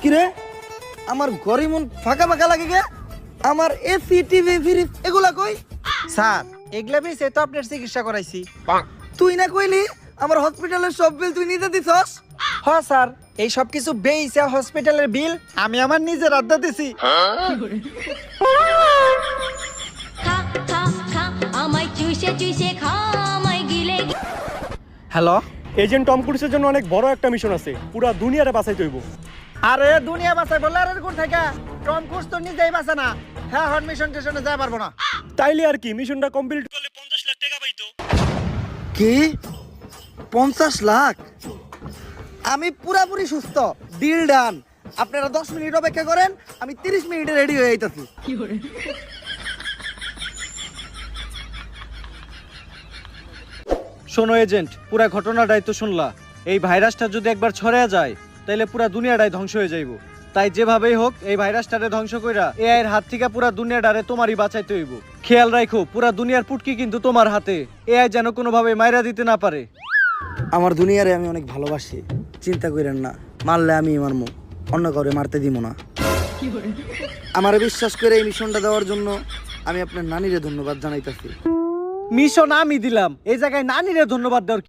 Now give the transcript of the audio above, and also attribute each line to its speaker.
Speaker 1: কিরে আমার ঘরে মন ফাঁকা ফাঁকা লাগে গে আমার এসি টিভি ফ্রিজ এগুলা কই
Speaker 2: স্যার এগুলা বেশি তো আপনার চিকিৎসা করাইছি।
Speaker 1: তুই না কইলি আমার হসপিটালের সব বিল তুই নিজে দিছস
Speaker 2: হ্যাঁ স্যার, এই সব কিছু বেইছে হসপিটালের বিল আমি আমার নিজের আড্ডা দিছি।
Speaker 3: খা খা খা আমায় চুষে চুষে খা আমায় গিলে
Speaker 2: হ্যালো,
Speaker 4: এজেন্ট টম ক্রুজের জন্য অনেক বড় একটা মিশন আছে, পুরা দুনিয়ারে বাঁচাইতে হইব।
Speaker 2: আরে দুনিয়া বাঁচাই বললে আর কোন থেকে? টম ক্রুজ তো নিজেই বাঁচে না। হ্যাঁ হট মিশন টেশনে যাই পারবো না।
Speaker 4: তাইলে আর কি মিশনটা কমপ্লিট করলে 50 লাখ টাকা পাইতো।
Speaker 1: কি 50 লাখ? আমি পুরাপুরি সুস্থ, ডিল ডান। আপনারা 10 মিনিট অপেক্ষা করেন, আমি 30 মিনিটে রেডি হয়ে যাইতাছি।
Speaker 5: শোনো এজেন্ট, পুরা ঘটনাটাই তো শুনলা। এই ভাইরাসটা যদি একবার ছড়ায় যায় তাহলে পুরা দুনিয়াটাই ধ্বংস হয়ে যাইব। তাই যেভাবেই হোক এই ভাইরাসটারে ধ্বংস কইরা এআই এর হাত থেকে পুরা দুনিয়াটারে তোমারই বাঁচাইতে হইব। খেয়াল রাখো পুরা দুনিয়ার পুটকি কিন্তু তোমার হাতে, এআই যেন কোনোভাবে মাইরা দিতে না পারে।
Speaker 1: আমার দুনিয়ারে আমি অনেক ভালোবাসি, চিন্তা করেন না। মারলে আমি মারমু, অন্য কাউরে মারতে দিব না। আমার বিশ্বাস করে এই মিশনটা দেওয়ার জন্য আমি আপনার নানিরে ধন্যবাদ জানাইতাছি।
Speaker 5: মিশন আমি দিলাম, এই জায়গায় নানিরে ধন্যবাদ দেওয়ার